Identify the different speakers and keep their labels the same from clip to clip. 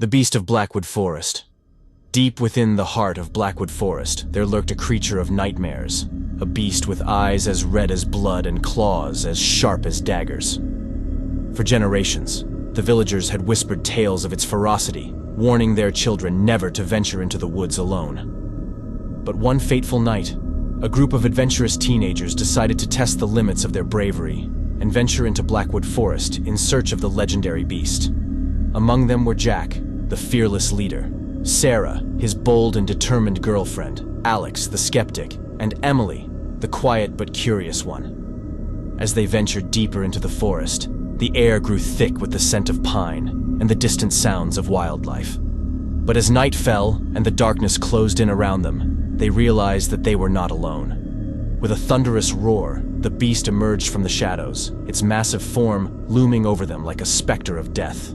Speaker 1: The Beast of Blackwood Forest. Deep within the heart of Blackwood Forest, there lurked a creature of nightmares, a beast with eyes as red as blood and claws as sharp as daggers. For generations, the villagers had whispered tales of its ferocity, warning their children never to venture into the woods alone. But one fateful night, a group of adventurous teenagers decided to test the limits of their bravery and venture into Blackwood Forest in search of the legendary beast. Among them were Jack, the fearless leader, Sarah, his bold and determined girlfriend, Alex, the skeptic, and Emily, the quiet but curious one. As they ventured deeper into the forest, the air grew thick with the scent of pine and the distant sounds of wildlife. But as night fell and the darkness closed in around them, they realized that they were not alone. With a thunderous roar, the beast emerged from the shadows, its massive form looming over them like a specter of death.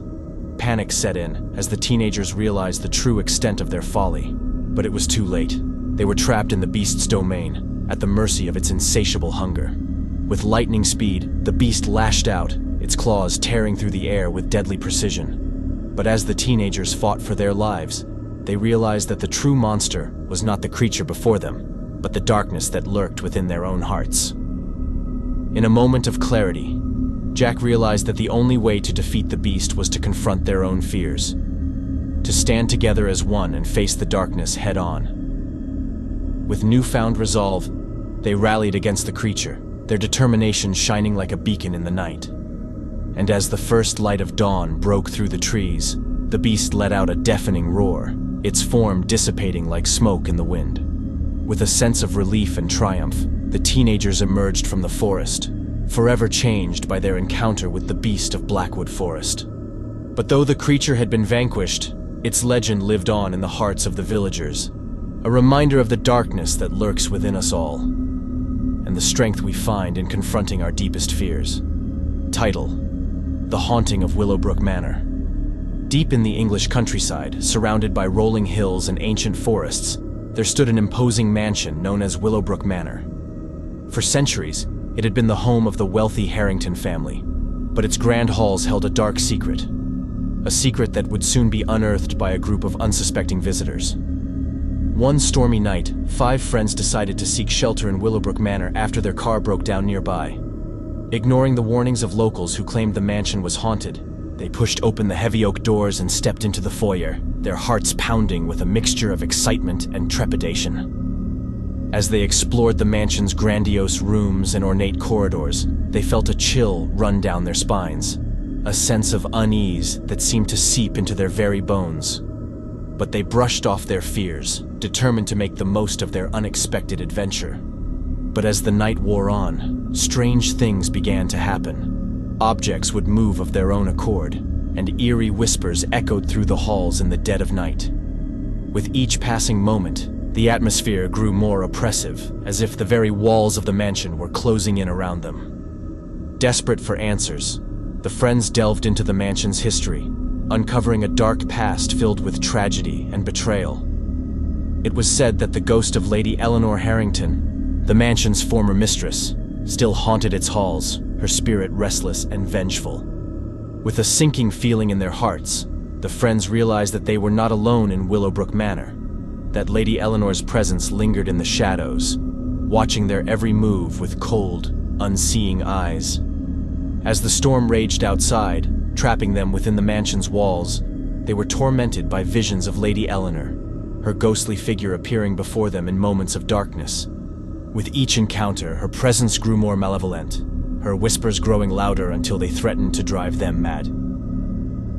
Speaker 1: Panic set in as the teenagers realized the true extent of their folly. But it was too late. They were trapped in the beast's domain, at the mercy of its insatiable hunger. With lightning speed, the beast lashed out, its claws tearing through the air with deadly precision. But as the teenagers fought for their lives, they realized that the true monster was not the creature before them, but the darkness that lurked within their own hearts. In a moment of clarity, Jack realized that the only way to defeat the beast was to confront their own fears, to stand together as one and face the darkness head-on. With newfound resolve, they rallied against the creature, their determination shining like a beacon in the night. And as the first light of dawn broke through the trees, the beast let out a deafening roar, its form dissipating like smoke in the wind. With a sense of relief and triumph, the teenagers emerged from the forest, forever changed by their encounter with the Beast of Blackwood Forest. But though the creature had been vanquished, its legend lived on in the hearts of the villagers, a reminder of the darkness that lurks within us all, and the strength we find in confronting our deepest fears. Title: The Haunting of Willowbrook Manor. Deep in the English countryside, surrounded by rolling hills and ancient forests, there stood an imposing mansion known as Willowbrook Manor. For centuries, it had been the home of the wealthy Harrington family, but its grand halls held a dark secret. A secret that would soon be unearthed by a group of unsuspecting visitors. One stormy night, 5 friends decided to seek shelter in Willowbrook Manor after their car broke down nearby. Ignoring the warnings of locals who claimed the mansion was haunted, they pushed open the heavy oak doors and stepped into the foyer, their hearts pounding with a mixture of excitement and trepidation. As they explored the mansion's grandiose rooms and ornate corridors, they felt a chill run down their spines, a sense of unease that seemed to seep into their very bones. But they brushed off their fears, determined to make the most of their unexpected adventure. But as the night wore on, strange things began to happen. Objects would move of their own accord, and eerie whispers echoed through the halls in the dead of night. With each passing moment, the atmosphere grew more oppressive, as if the very walls of the mansion were closing in around them. Desperate for answers, the friends delved into the mansion's history, uncovering a dark past filled with tragedy and betrayal. It was said that the ghost of Lady Eleanor Harrington, the mansion's former mistress, still haunted its halls, her spirit restless and vengeful. With a sinking feeling in their hearts, the friends realized that they were not alone in Willowbrook Manor, that Lady Eleanor's presence lingered in the shadows, watching their every move with cold, unseeing eyes. As the storm raged outside, trapping them within the mansion's walls, they were tormented by visions of Lady Eleanor, her ghostly figure appearing before them in moments of darkness. With each encounter, her presence grew more malevolent, her whispers growing louder until they threatened to drive them mad.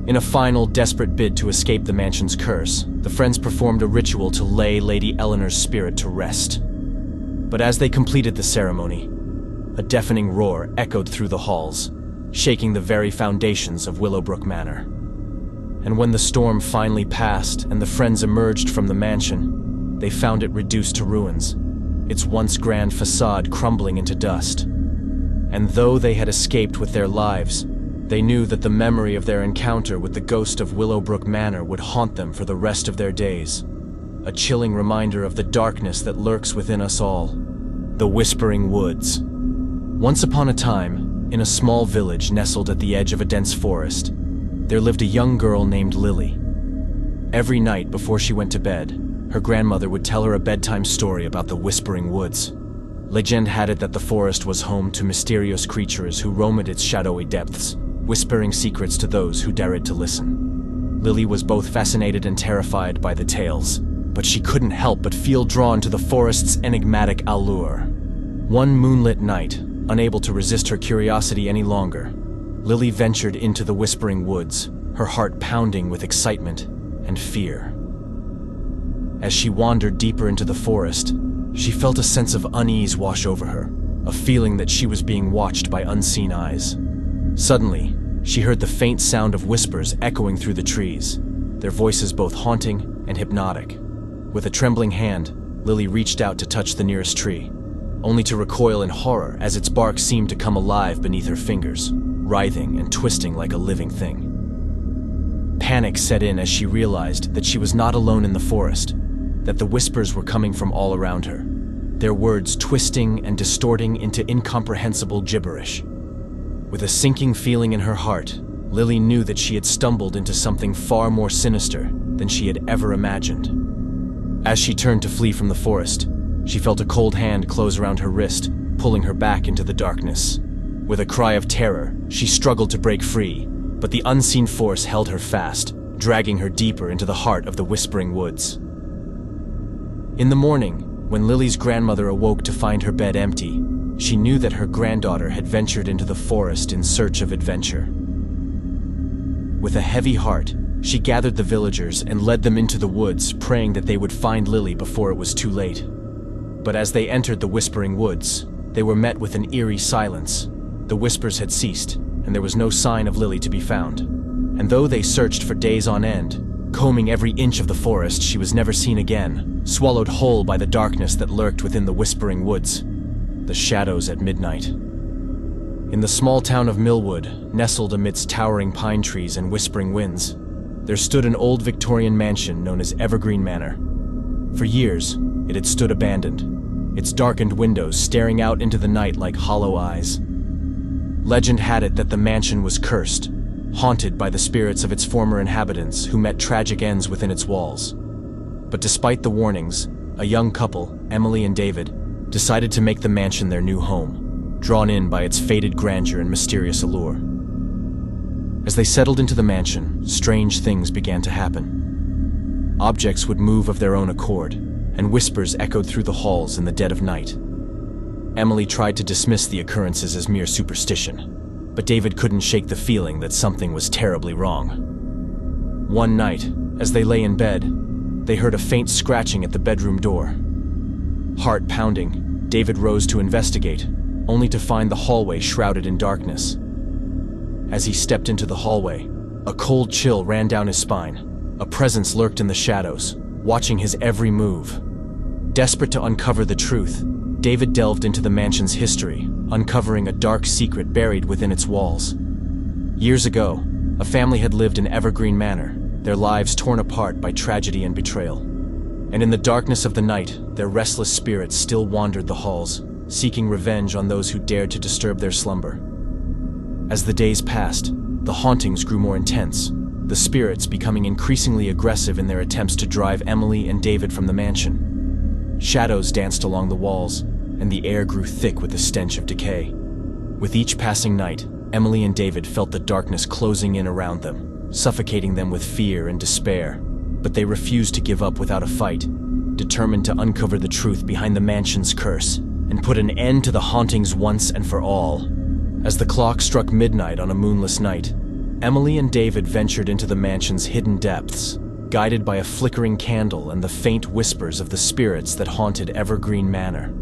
Speaker 1: In a final, desperate bid to escape the mansion's curse, the friends performed a ritual to lay Lady Eleanor's spirit to rest. But as they completed the ceremony, a deafening roar echoed through the halls, shaking the very foundations of Willowbrook Manor. And when the storm finally passed and the friends emerged from the mansion, they found it reduced to ruins, its once grand facade crumbling into dust. And though they had escaped with their lives, they knew that the memory of their encounter with the ghost of Willowbrook Manor would haunt them for the rest of their days. A chilling reminder of the darkness that lurks within us all. The Whispering Woods. Once upon a time, in a small village nestled at the edge of a dense forest, there lived a young girl named Lily. Every night before she went to bed, her grandmother would tell her a bedtime story about the Whispering Woods. Legend had it that the forest was home to mysterious creatures who roamed its shadowy depths, whispering secrets to those who dared to listen. Lily was both fascinated and terrified by the tales, but she couldn't help but feel drawn to the forest's enigmatic allure. One moonlit night, unable to resist her curiosity any longer, Lily ventured into the Whispering Woods, her heart pounding with excitement and fear. As she wandered deeper into the forest, she felt a sense of unease wash over her, a feeling that she was being watched by unseen eyes. Suddenly, she heard the faint sound of whispers echoing through the trees, their voices both haunting and hypnotic. With a trembling hand, Lily reached out to touch the nearest tree, only to recoil in horror as its bark seemed to come alive beneath her fingers, writhing and twisting like a living thing. Panic set in as she realized that she was not alone in the forest, that the whispers were coming from all around her, their words twisting and distorting into incomprehensible gibberish. With a sinking feeling in her heart, Lily knew that she had stumbled into something far more sinister than she had ever imagined. As she turned to flee from the forest, she felt a cold hand close around her wrist, pulling her back into the darkness. With a cry of terror, she struggled to break free, but the unseen force held her fast, dragging her deeper into the heart of the Whispering Woods. In the morning, when Lily's grandmother awoke to find her bed empty, she knew that her granddaughter had ventured into the forest in search of adventure. With a heavy heart, she gathered the villagers and led them into the woods, praying that they would find Lily before it was too late. But as they entered the Whispering Woods, they were met with an eerie silence. The whispers had ceased, and there was no sign of Lily to be found. And though they searched for days on end, combing every inch of the forest, she was never seen again, swallowed whole by the darkness that lurked within the Whispering Woods, the shadows at midnight. In the small town of Millwood, nestled amidst towering pine trees and whispering winds, there stood an old Victorian mansion known as Evergreen Manor. For years, it had stood abandoned, its darkened windows staring out into the night like hollow eyes. Legend had it that the mansion was cursed, haunted by the spirits of its former inhabitants who met tragic ends within its walls. But despite the warnings, a young couple, Emily and David, decided to make the mansion their new home, drawn in by its faded grandeur and mysterious allure. As they settled into the mansion, strange things began to happen. Objects would move of their own accord, and whispers echoed through the halls in the dead of night. Emily tried to dismiss the occurrences as mere superstition, but David couldn't shake the feeling that something was terribly wrong. One night, as they lay in bed, they heard a faint scratching at the bedroom door. Heart pounding, David rose to investigate, only to find the hallway shrouded in darkness. As he stepped into the hallway, a cold chill ran down his spine. A presence lurked in the shadows, watching his every move. Desperate to uncover the truth, David delved into the mansion's history, uncovering a dark secret buried within its walls. Years ago, a family had lived in Evergreen Manor, their lives torn apart by tragedy and betrayal. And in the darkness of the night, their restless spirits still wandered the halls, seeking revenge on those who dared to disturb their slumber. As the days passed, the hauntings grew more intense, the spirits becoming increasingly aggressive in their attempts to drive Emily and David from the mansion. Shadows danced along the walls, and the air grew thick with the stench of decay. With each passing night, Emily and David felt the darkness closing in around them, suffocating them with fear and despair. But they refused to give up without a fight, determined to uncover the truth behind the mansion's curse and put an end to the hauntings once and for all. As the clock struck midnight on a moonless night, Emily and David ventured into the mansion's hidden depths, guided by a flickering candle and the faint whispers of the spirits that haunted Evergreen Manor.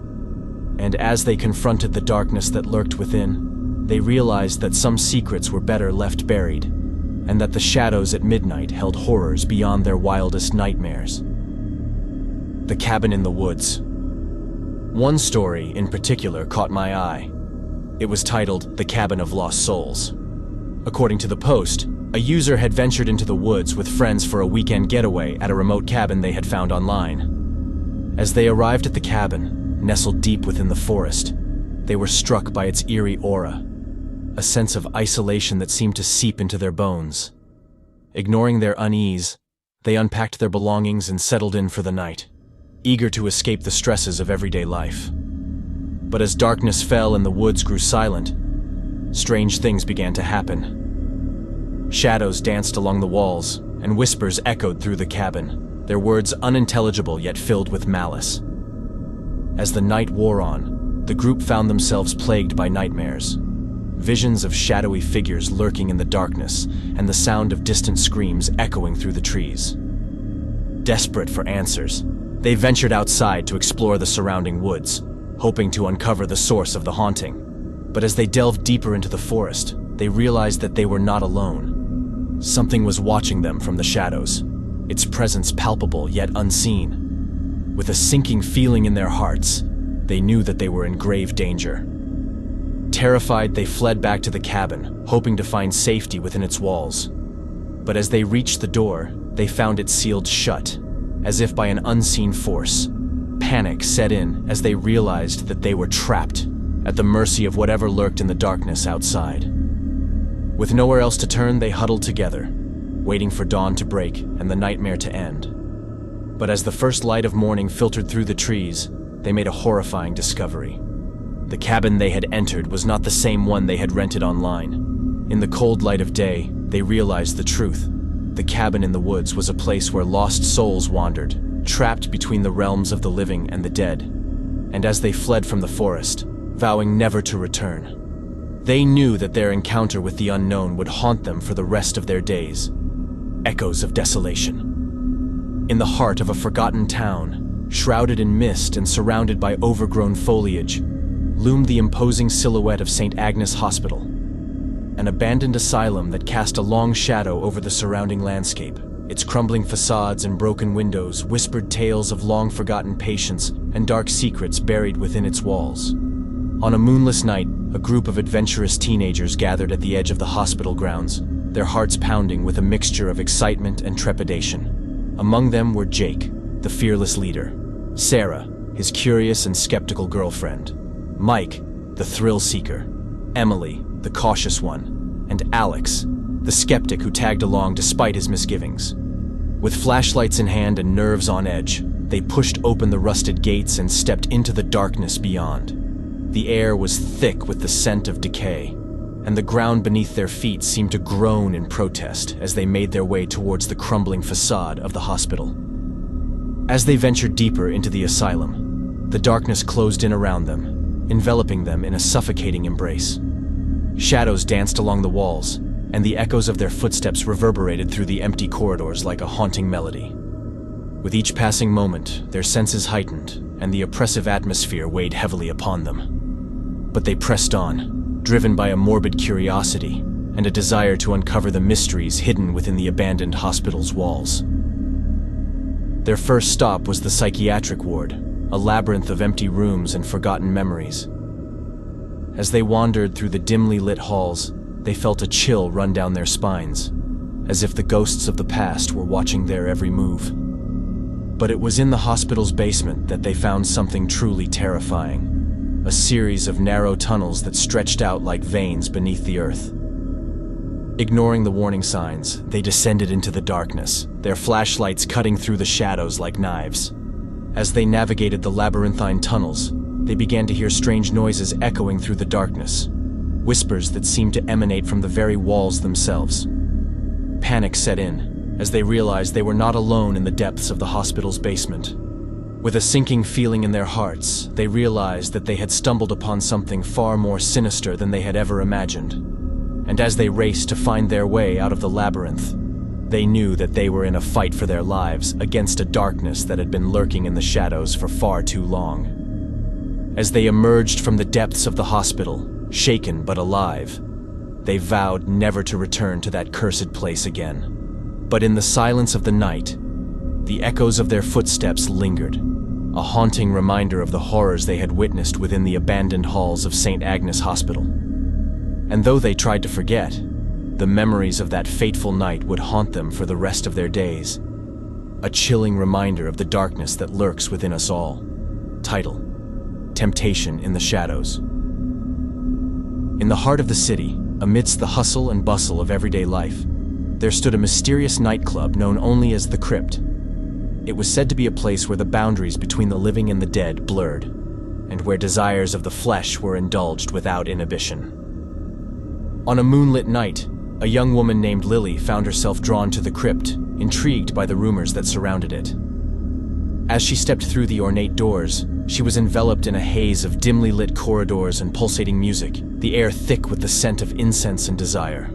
Speaker 1: And as they confronted the darkness that lurked within, they realized that some secrets were better left buried, and that the shadows at midnight held horrors beyond their wildest nightmares. The Cabin in the Woods. One story in particular caught my eye. It was titled The Cabin of Lost Souls. According to the post, a user had ventured into the woods with friends for a weekend getaway at a remote cabin they had found online. As they arrived at the cabin, nestled deep within the forest, they were struck by its eerie aura, a sense of isolation that seemed to seep into their bones. Ignoring their unease, They unpacked their belongings and settled in for the night, eager to escape the stresses of everyday life. But as darkness fell and the woods grew silent, strange things began to happen. Shadows danced along the walls, and whispers echoed through the cabin, their words unintelligible yet filled with malice. As the night wore on, the group found themselves plagued by nightmares. Visions of shadowy figures lurking in the darkness, and the sound of distant screams echoing through the trees. Desperate for answers, they ventured outside to explore the surrounding woods, hoping to uncover the source of the haunting. But as they delved deeper into the forest, they realized that they were not alone. Something was watching them from the shadows, its presence palpable yet unseen. With a sinking feeling in their hearts, they knew that they were in grave danger. Terrified, they fled back to the cabin, hoping to find safety within its walls. But as they reached the door, they found it sealed shut, as if by an unseen force. Panic set in as they realized that they were trapped, at the mercy of whatever lurked in the darkness outside. With nowhere else to turn, they huddled together, waiting for dawn to break and the nightmare to end. But as the first light of morning filtered through the trees, they made a horrifying discovery. The cabin they had entered was not the same one they had rented online. In the cold light of day, they realized the truth. The cabin in the woods was a place where lost souls wandered, trapped between the realms of the living and the dead. And as they fled from the forest, vowing never to return, they knew that their encounter with the unknown would haunt them for the rest of their days. Echoes of desolation. In the heart of a forgotten town, shrouded in mist and surrounded by overgrown foliage, loomed the imposing silhouette of St. Agnes Hospital, an abandoned asylum that cast a long shadow over the surrounding landscape. Its crumbling facades and broken windows whispered tales of long-forgotten patients and dark secrets buried within its walls. On a moonless night, a group of adventurous teenagers gathered at the edge of the hospital grounds, their hearts pounding with a mixture of excitement and trepidation. Among them were Jake, the fearless leader; Sarah, his curious and skeptical girlfriend; Mike, the thrill-seeker; Emily, the cautious one; and Alex, the skeptic who tagged along despite his misgivings. With flashlights in hand and nerves on edge, they pushed open the rusted gates and stepped into the darkness beyond. The air was thick with the scent of decay, and the ground beneath their feet seemed to groan in protest as they made their way towards the crumbling facade of the hospital. As they ventured deeper into the asylum, the darkness closed in around them, enveloping them in a suffocating embrace. Shadows danced along the walls, and the echoes of their footsteps reverberated through the empty corridors like a haunting melody. With each passing moment, their senses heightened, and the oppressive atmosphere weighed heavily upon them. But they pressed on, driven by a morbid curiosity and a desire to uncover the mysteries hidden within the abandoned hospital's walls. Their first stop was the psychiatric ward, a labyrinth of empty rooms and forgotten memories. As they wandered through the dimly lit halls, they felt a chill run down their spines, as if the ghosts of the past were watching their every move. But it was in the hospital's basement that they found something truly terrifying, a series of narrow tunnels that stretched out like veins beneath the earth. Ignoring the warning signs, they descended into the darkness, their flashlights cutting through the shadows like knives. As they navigated the labyrinthine tunnels, they began to hear strange noises echoing through the darkness, whispers that seemed to emanate from the very walls themselves. Panic set in, as they realized they were not alone in the depths of the hospital's basement. With a sinking feeling in their hearts, they realized that they had stumbled upon something far more sinister than they had ever imagined. And as they raced to find their way out of the labyrinth, they knew that they were in a fight for their lives against a darkness that had been lurking in the shadows for far too long. As they emerged from the depths of the hospital, shaken but alive, they vowed never to return to that cursed place again. But in the silence of the night, the echoes of their footsteps lingered, a haunting reminder of the horrors they had witnessed within the abandoned halls of St. Agnes Hospital. And though they tried to forget, the memories of that fateful night would haunt them for the rest of their days. A chilling reminder of the darkness that lurks within us all. Title: Temptation in the Shadows. In the heart of the city, amidst the hustle and bustle of everyday life, there stood a mysterious nightclub known only as the Crypt. It was said to be a place where the boundaries between the living and the dead blurred, and where desires of the flesh were indulged without inhibition. On a moonlit night, a young woman named Lily found herself drawn to the crypt, intrigued by the rumors that surrounded it. As she stepped through the ornate doors, she was enveloped in a haze of dimly lit corridors and pulsating music, the air thick with the scent of incense and desire.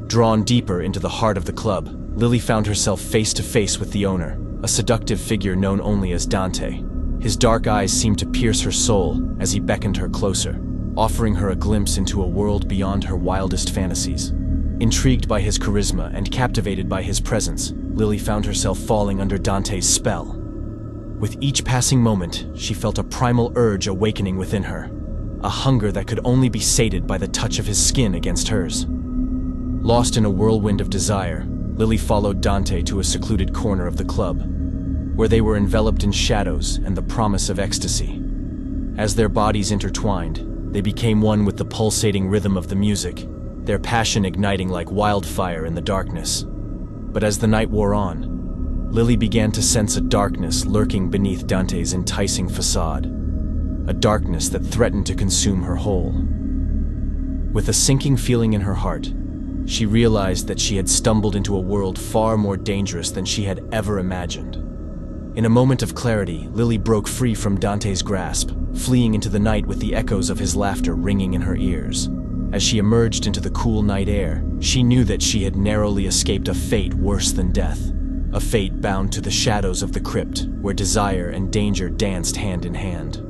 Speaker 1: Drawn deeper into the heart of the club, Lily found herself face to face with the owner, a seductive figure known only as Dante. His dark eyes seemed to pierce her soul as he beckoned her closer, offering her a glimpse into a world beyond her wildest fantasies. Intrigued by his charisma and captivated by his presence, Lily found herself falling under Dante's spell. With each passing moment, she felt a primal urge awakening within her, a hunger that could only be sated by the touch of his skin against hers. Lost in a whirlwind of desire, Lily followed Dante to a secluded corner of the club, where they were enveloped in shadows and the promise of ecstasy. As their bodies intertwined, they became one with the pulsating rhythm of the music, their passion igniting like wildfire in the darkness. But as the night wore on, Lily began to sense a darkness lurking beneath Dante's enticing facade, a darkness that threatened to consume her whole. With a sinking feeling in her heart, she realized that she had stumbled into a world far more dangerous than she had ever imagined. In a moment of clarity, Lily broke free from Dante's grasp, fleeing into the night with the echoes of his laughter ringing in her ears. As she emerged into the cool night air, she knew that she had narrowly escaped a fate worse than death, a fate bound to the shadows of the crypt, where desire and danger danced hand in hand.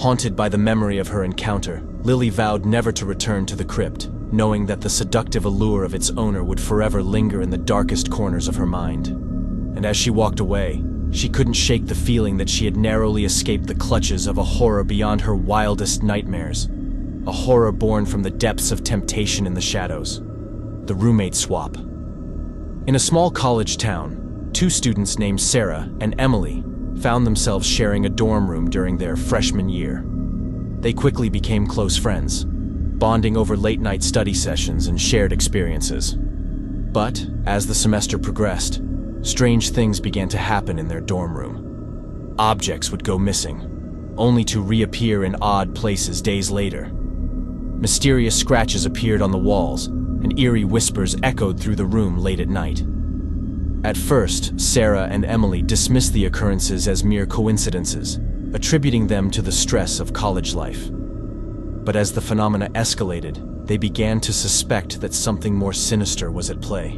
Speaker 1: Haunted by the memory of her encounter, Lily vowed never to return to the crypt, knowing that the seductive allure of its owner would forever linger in the darkest corners of her mind. And as she walked away, she couldn't shake the feeling that she had narrowly escaped the clutches of a horror beyond her wildest nightmares, a horror born from the depths of temptation in the shadows. The roommate swap. In a small college town, two students named Sarah and Emily found themselves sharing a dorm room during their freshman year. They quickly became close friends, bonding over late-night study sessions and shared experiences. But as the semester progressed, strange things began to happen in their dorm room. Objects would go missing, only to reappear in odd places days later. Mysterious scratches appeared on the walls, and eerie whispers echoed through the room late at night. At first, Sarah and Emily dismissed the occurrences as mere coincidences, attributing them to the stress of college life. But as the phenomena escalated, they began to suspect that something more sinister was at play.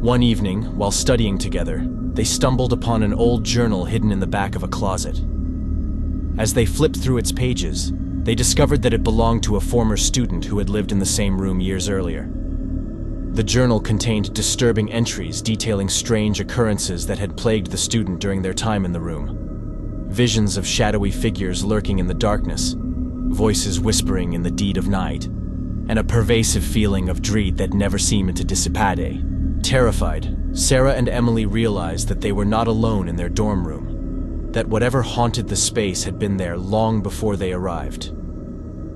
Speaker 1: One evening, while studying together, they stumbled upon an old journal hidden in the back of a closet. As they flipped through its pages, they discovered that it belonged to a former student who had lived in the same room years earlier. The journal contained disturbing entries detailing strange occurrences that had plagued the student during their time in the room. Visions of shadowy figures lurking in the darkness, voices whispering in the dead of night, and a pervasive feeling of dread that never seemed to dissipate. Terrified, Sarah and Emily realized that they were not alone in their dorm room, that whatever haunted the space had been there long before they arrived.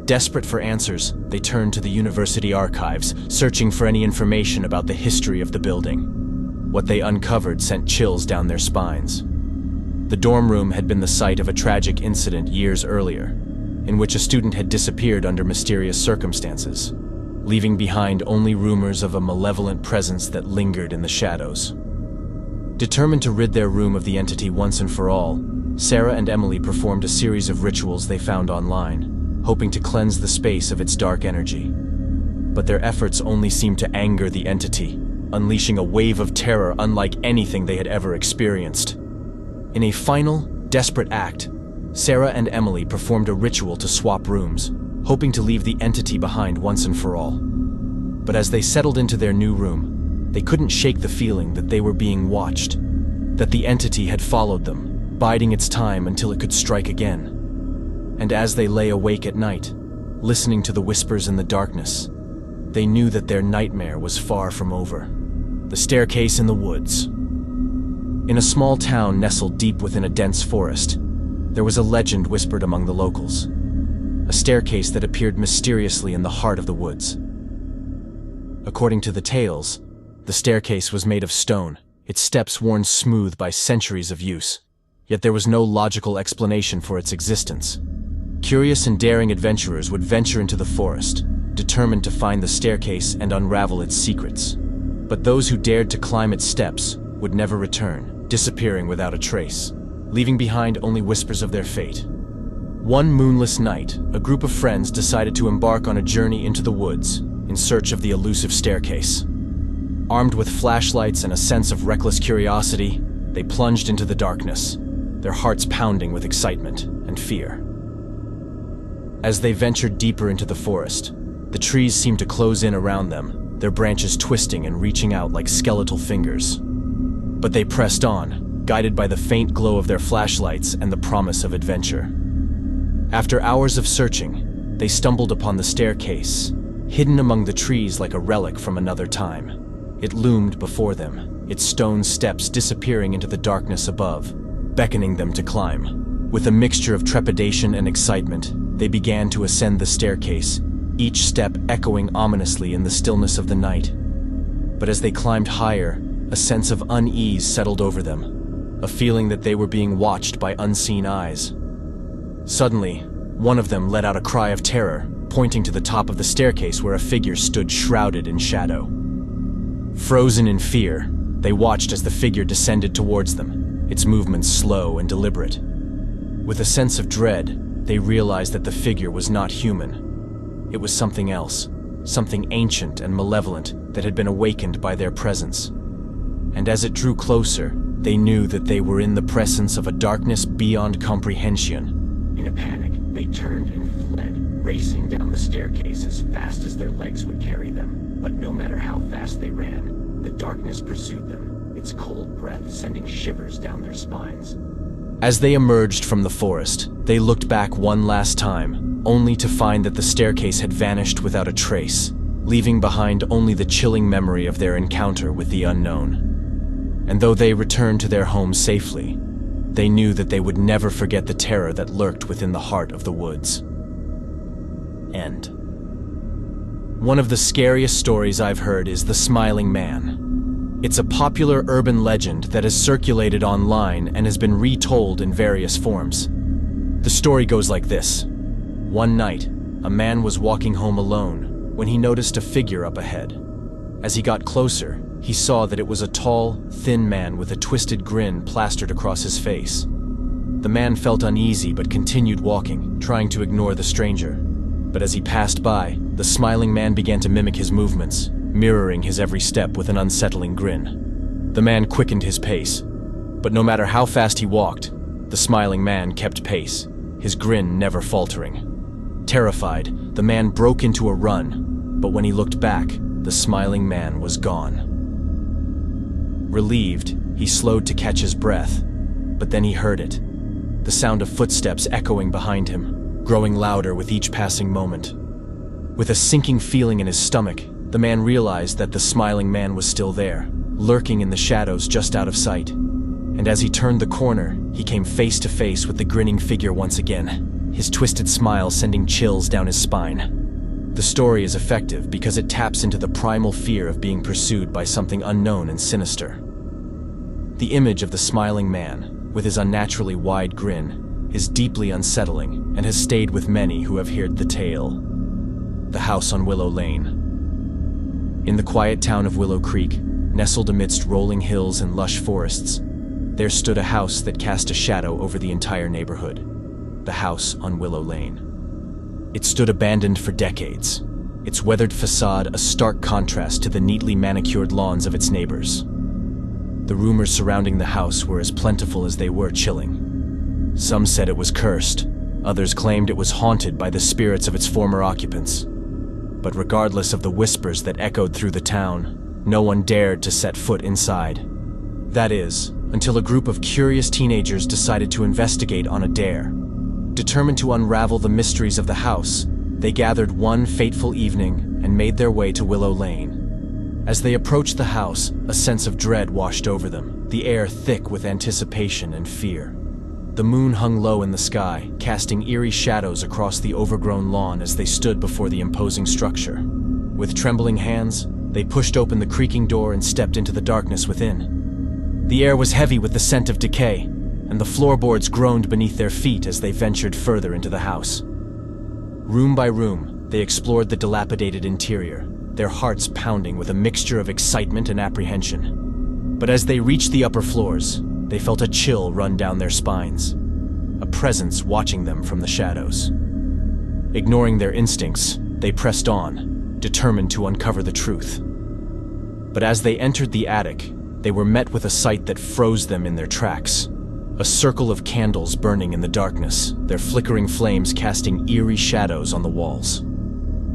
Speaker 1: Desperate for answers, they turned to the university archives, searching for any information about the history of the building. What they uncovered sent chills down their spines. The dorm room had been the site of a tragic incident years earlier, in which a student had disappeared under mysterious circumstances, leaving behind only rumors of a malevolent presence that lingered in the shadows. Determined to rid their room of the entity once and for all, Sarah and Emily performed a series of rituals they found online, hoping to cleanse the space of its dark energy. But their efforts only seemed to anger the entity, unleashing a wave of terror unlike anything they had ever experienced. In a final, desperate act, Sarah and Emily performed a ritual to swap rooms, hoping to leave the entity behind once and for all. But as they settled into their new room, they couldn't shake the feeling that they were being watched, that the entity had followed them, biding its time until it could strike again. And as they lay awake at night, listening to the whispers in the darkness, they knew that their nightmare was far from over. The staircase in the woods. In a small town nestled deep within a dense forest, there was a legend whispered among the locals, a staircase that appeared mysteriously in the heart of the woods. According to the tales, The staircase was made of stone, its steps worn smooth by centuries of use. Yet there was no logical explanation for its existence. Curious and daring adventurers would venture into the forest, determined to find the staircase and unravel its secrets. But those who dared to climb its steps would never return, disappearing without a trace, leaving behind only whispers of their fate. One moonless night, a group of friends decided to embark on a journey into the woods in search of the elusive staircase. Armed with flashlights and a sense of reckless curiosity, they plunged into the darkness, their hearts pounding with excitement and fear. As they ventured deeper into the forest, the trees seemed to close in around them, their branches twisting and reaching out like skeletal fingers. But they pressed on, guided by the faint glow of their flashlights and the promise of adventure. After hours of searching, they stumbled upon the staircase, hidden among the trees like a relic from another time. It loomed before them, its stone steps disappearing into the darkness above, beckoning them to climb. With a mixture of trepidation and excitement, they began to ascend the staircase, each step echoing ominously in the stillness of the night. But as they climbed higher, a sense of unease settled over them, a feeling that they were being watched by unseen eyes. Suddenly, one of them let out a cry of terror, pointing to the top of the staircase where a figure stood shrouded in shadow. Frozen in fear, they watched as the figure descended towards them, its movements slow and deliberate. With a sense of dread, they realized that the figure was not human. It was something else, something ancient and malevolent that had been awakened by their presence. And as it drew closer, they knew that they were in the presence of a darkness beyond comprehension.
Speaker 2: In a panic, they turned and fled, racing down the staircase as fast as their legs would carry them. But no matter how fast they ran, the darkness pursued them, its cold breath sending shivers down their spines.
Speaker 1: As they emerged from the forest, they looked back one last time, only to find that the staircase had vanished without a trace, leaving behind only the chilling memory of their encounter with the unknown. And though they returned to their home safely, they knew that they would never forget the terror that lurked within the heart of the woods. End. One of the scariest stories I've heard is The Smiling Man. It's a popular urban legend that has circulated online and has been retold in various forms. The story goes like this. One night, a man was walking home alone when he noticed a figure up ahead. As he got closer, he saw that it was a tall, thin man with a twisted grin plastered across his face. The man felt uneasy but continued walking, trying to ignore the stranger. But as he passed by, the smiling man began to mimic his movements, mirroring his every step with an unsettling grin. The man quickened his pace, but no matter how fast he walked, the smiling man kept pace, his grin never faltering. Terrified, the man broke into a run, but when he looked back, the smiling man was gone. Relieved, he slowed to catch his breath, but then he heard it, the sound of footsteps echoing behind him, growing louder with each passing moment. With a sinking feeling in his stomach, the man realized that the smiling man was still there, lurking in the shadows just out of sight. And as he turned the corner, he came face to face with the grinning figure once again, his twisted smile sending chills down his spine. The story is effective because it taps into the primal fear of being pursued by something unknown and sinister. The image of the smiling man, with his unnaturally wide grin, is deeply unsettling and has stayed with many who have heard the tale. The House on Willow Lane. In the quiet town of Willow Creek, nestled amidst rolling hills and lush forests, there stood a house that cast a shadow over the entire neighborhood. The House on Willow Lane. It stood abandoned for decades, its weathered facade a stark contrast to the neatly manicured lawns of its neighbors. The rumors surrounding the house were as plentiful as they were chilling. Some said it was cursed, others claimed it was haunted by the spirits of its former occupants. But regardless of the whispers that echoed through the town, no one dared to set foot inside. That is, until a group of curious teenagers decided to investigate on a dare. Determined to unravel the mysteries of the house, they gathered one fateful evening and made their way to Willow Lane. As they approached the house, a sense of dread washed over them, the air thick with anticipation and fear. The moon hung low in the sky, casting eerie shadows across the overgrown lawn as they stood before the imposing structure. With trembling hands, They pushed open the creaking door and stepped into the darkness within. The air was heavy with the scent of decay, and the floorboards groaned beneath their feet as they ventured further into the house. Room by room, they explored the dilapidated interior, their hearts pounding with a mixture of excitement and apprehension. But as they reached the upper floors, they felt a chill run down their spines, a presence watching them from the shadows. Ignoring their instincts, they pressed on, determined to uncover the truth. But as they entered the attic, they were met with a sight that froze them in their tracks. A circle of candles burning in the darkness, their flickering flames casting eerie shadows on the walls.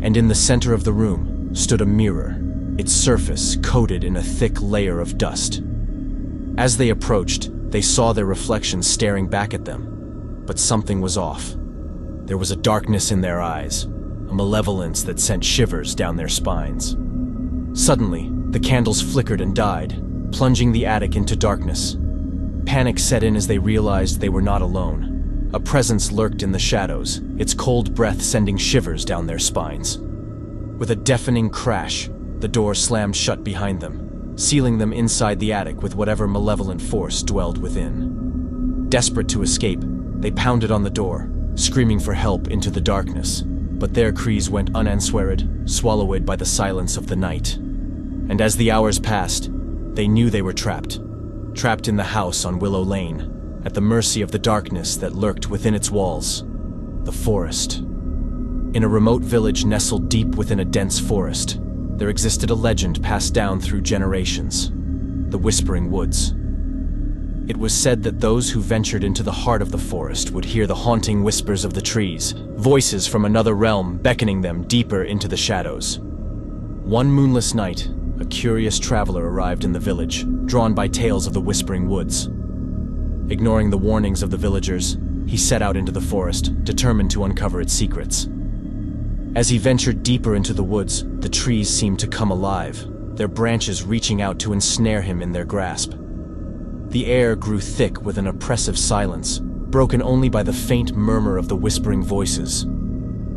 Speaker 1: And in the center of the room stood a mirror, its surface coated in a thick layer of dust. As they approached, they saw their reflections staring back at them, but something was off. There was a darkness in their eyes, a malevolence that sent shivers down their spines. Suddenly, the candles flickered and died, plunging the attic into darkness. Panic set in as they realized they were not alone. A presence lurked in the shadows, its cold breath sending shivers down their spines. With a deafening crash, the door slammed shut behind them, sealing them inside the attic with whatever malevolent force dwelled within. Desperate to escape, they pounded on the door, screaming for help into the darkness, but their cries went unanswered, swallowed by the silence of the night. And as the hours passed, they knew they were trapped in the house on Willow Lane, at the mercy of the darkness that lurked within its walls, the forest. In a remote village nestled deep within a dense forest, there existed a legend passed down through generations, the Whispering Woods. It was said that those who ventured into the heart of the forest would hear the haunting whispers of the trees, voices from another realm beckoning them deeper into the shadows. One moonless night, a curious traveler arrived in the village, drawn by tales of the Whispering Woods. Ignoring the warnings of the villagers, he set out into the forest, determined to uncover its secrets. As he ventured deeper into the woods, the trees seemed to come alive, their branches reaching out to ensnare him in their grasp. The air grew thick with an oppressive silence, broken only by the faint murmur of the whispering voices.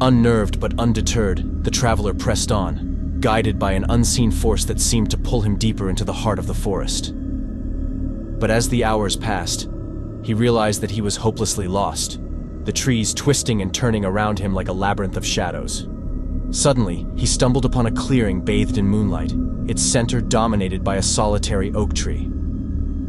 Speaker 1: Unnerved but undeterred, the traveler pressed on, guided by an unseen force that seemed to pull him deeper into the heart of the forest. But as the hours passed, he realized that he was hopelessly lost, the trees twisting and turning around him like a labyrinth of shadows. Suddenly, he stumbled upon a clearing bathed in moonlight, its center dominated by a solitary oak tree.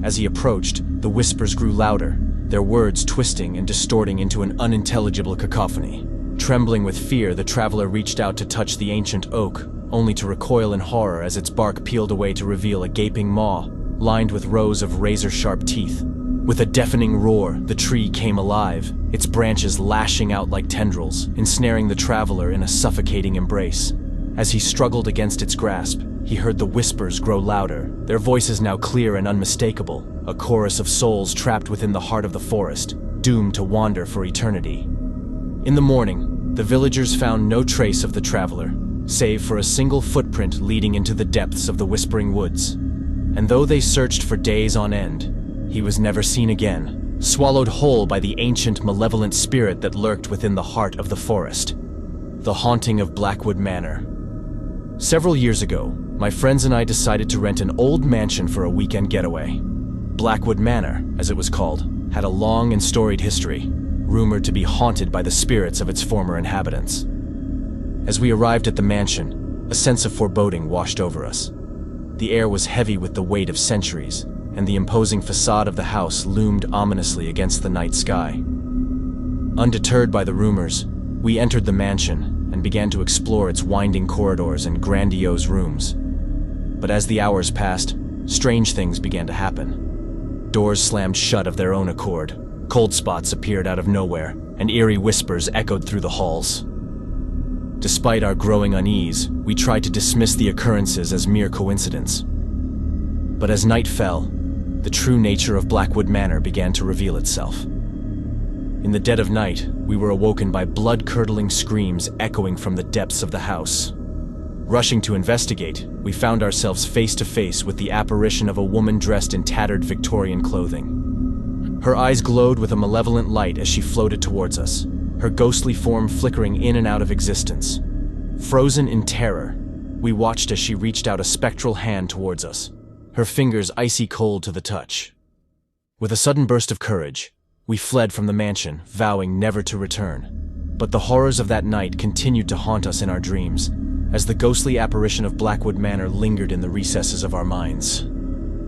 Speaker 1: As he approached, the whispers grew louder, their words twisting and distorting into an unintelligible cacophony. Trembling with fear, the traveler reached out to touch the ancient oak, only to recoil in horror as its bark peeled away to reveal a gaping maw, lined with rows of razor-sharp teeth. With a deafening roar, the tree came alive, its branches lashing out like tendrils, ensnaring the traveler in a suffocating embrace. As he struggled against its grasp, he heard the whispers grow louder, their voices now clear and unmistakable, a chorus of souls trapped within the heart of the forest, doomed to wander for eternity. In the morning, the villagers found no trace of the traveler, save for a single footprint leading into the depths of the Whispering Woods. And though they searched for days on end, he was never seen again, swallowed whole by the ancient malevolent spirit that lurked within the heart of the forest. The haunting of Blackwood Manor. Several years ago, my friends and I decided to rent an old mansion for a weekend getaway. Blackwood Manor, as it was called, had a long and storied history, rumored to be haunted by the spirits of its former inhabitants. As we arrived at the mansion, a sense of foreboding washed over us. The air was heavy with the weight of centuries, and the imposing facade of the house loomed ominously against the night sky. Undeterred by the rumors, we entered the mansion and began to explore its winding corridors and grandiose rooms. But as the hours passed, strange things began to happen. Doors slammed shut of their own accord, cold spots appeared out of nowhere, and eerie whispers echoed through the halls. Despite our growing unease, we tried to dismiss the occurrences as mere coincidence. But as night fell, the true nature of Blackwood Manor began to reveal itself. In the dead of night, we were awoken by blood-curdling screams echoing from the depths of the house. Rushing to investigate, we found ourselves face to face with the apparition of a woman dressed in tattered Victorian clothing. Her eyes glowed with a malevolent light as she floated towards us, her ghostly form flickering in and out of existence. Frozen in terror, We watched as she reached out a spectral hand towards us, her fingers icy cold to the touch. With a sudden burst of courage, we fled from the mansion, vowing never to return. But the horrors of that night continued to haunt us in our dreams, as the ghostly apparition of Blackwood Manor lingered in the recesses of our minds.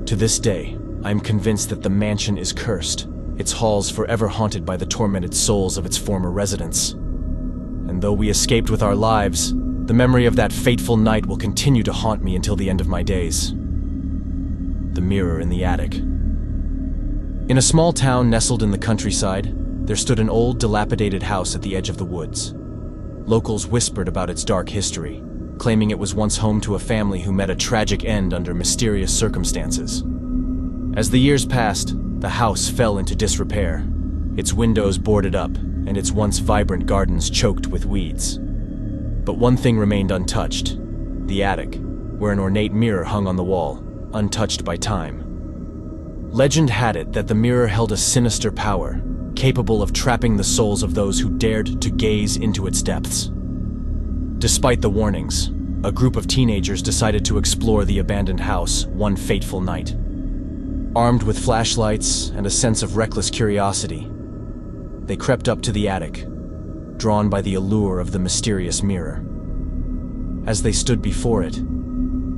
Speaker 1: To this day, I am convinced that the mansion is cursed, its halls forever haunted by the tormented souls of its former residents. And though we escaped with our lives, the memory of that fateful night will continue to haunt me until the end of my days. The mirror in the attic. In a small town nestled in the countryside, there stood an old, dilapidated house at the edge of the woods. Locals whispered about its dark history, claiming it was once home to a family who met a tragic end under mysterious circumstances. As the years passed, the house fell into disrepair, its windows boarded up, and its once vibrant gardens choked with weeds. But one thing remained untouched: the attic, where an ornate mirror hung on the wall, untouched by time. Legend had it that the mirror held a sinister power, capable of trapping the souls of those who dared to gaze into its depths. Despite the warnings, a group of teenagers decided to explore the abandoned house one fateful night. Armed with flashlights and a sense of reckless curiosity, they crept up to the attic, drawn by the allure of the mysterious mirror. As they stood before it,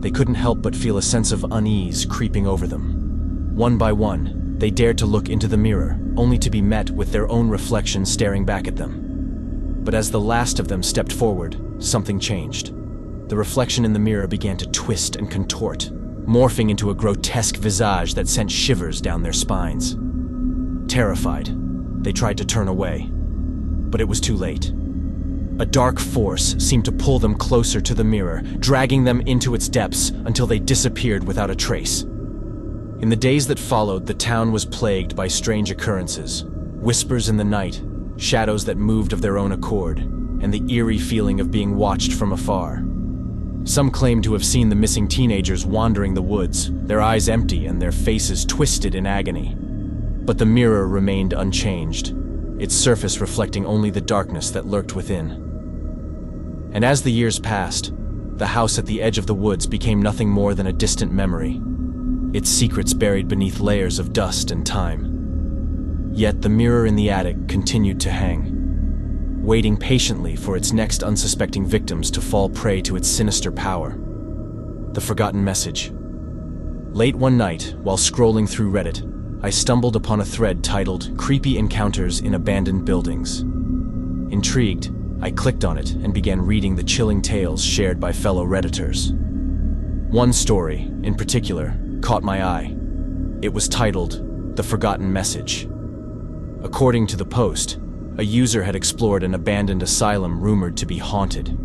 Speaker 1: they couldn't help but feel a sense of unease creeping over them. One by one, they dared to look into the mirror, only to be met with their own reflection staring back at them. But as the last of them stepped forward, something changed. The reflection in the mirror began to twist and contort, morphing into a grotesque visage that sent shivers down their spines. Terrified, they tried to turn away, but it was too late. A dark force seemed to pull them closer to the mirror, dragging them into its depths until they disappeared without a trace. In the days that followed, the town was plagued by strange occurrences: whispers in the night, shadows that moved of their own accord, and the eerie feeling of being watched from afar. Some claimed to have seen the missing teenagers wandering the woods, their eyes empty and their faces twisted in agony. But the mirror remained unchanged, its surface reflecting only the darkness that lurked within. And as the years passed, the house at the edge of the woods became nothing more than a distant memory, its secrets buried beneath layers of dust and time. Yet the mirror in the attic continued to hang, waiting patiently for its next unsuspecting victims to fall prey to its sinister power. The forgotten message. Late one night, while scrolling through Reddit, I stumbled upon a thread titled "Creepy Encounters in Abandoned Buildings." Intrigued, I clicked on it and began reading the chilling tales shared by fellow Redditors. One story, in particular, caught my eye. It was titled "The Forgotten Message." According to the post, a user had explored an abandoned asylum rumored to be haunted.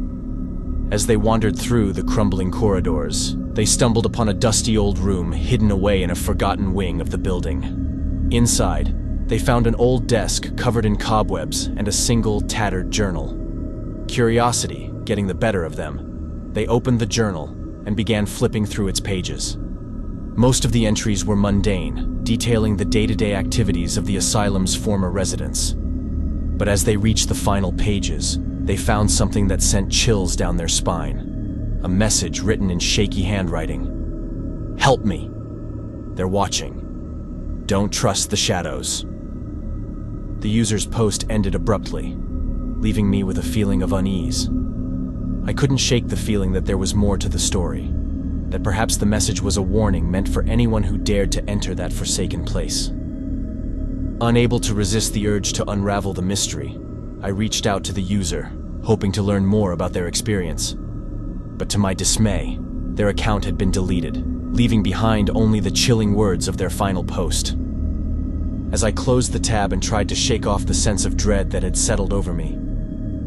Speaker 1: As they wandered through the crumbling corridors, they stumbled upon a dusty old room hidden away in a forgotten wing of the building. Inside, they found an old desk covered in cobwebs and a single tattered journal. Curiosity getting the better of them, they opened the journal and began flipping through its pages. Most of the entries were mundane, detailing the day-to-day activities of the asylum's former residents. But as they reached the final pages, they found something that sent chills down their spine. A message written in shaky handwriting. "Help me. They're watching. Don't trust the shadows." The user's post ended abruptly, leaving me with a feeling of unease. I couldn't shake the feeling that there was more to the story, that perhaps the message was a warning meant for anyone who dared to enter that forsaken place. Unable to resist the urge to unravel the mystery, I reached out to the user, hoping to learn more about their experience. But to my dismay, their account had been deleted, leaving behind only the chilling words of their final post. As I closed the tab and tried to shake off the sense of dread that had settled over me,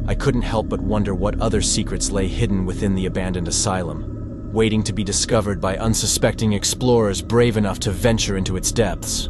Speaker 1: I couldn't help but wonder what other secrets lay hidden within the abandoned asylum, waiting to be discovered by unsuspecting explorers brave enough to venture into its depths.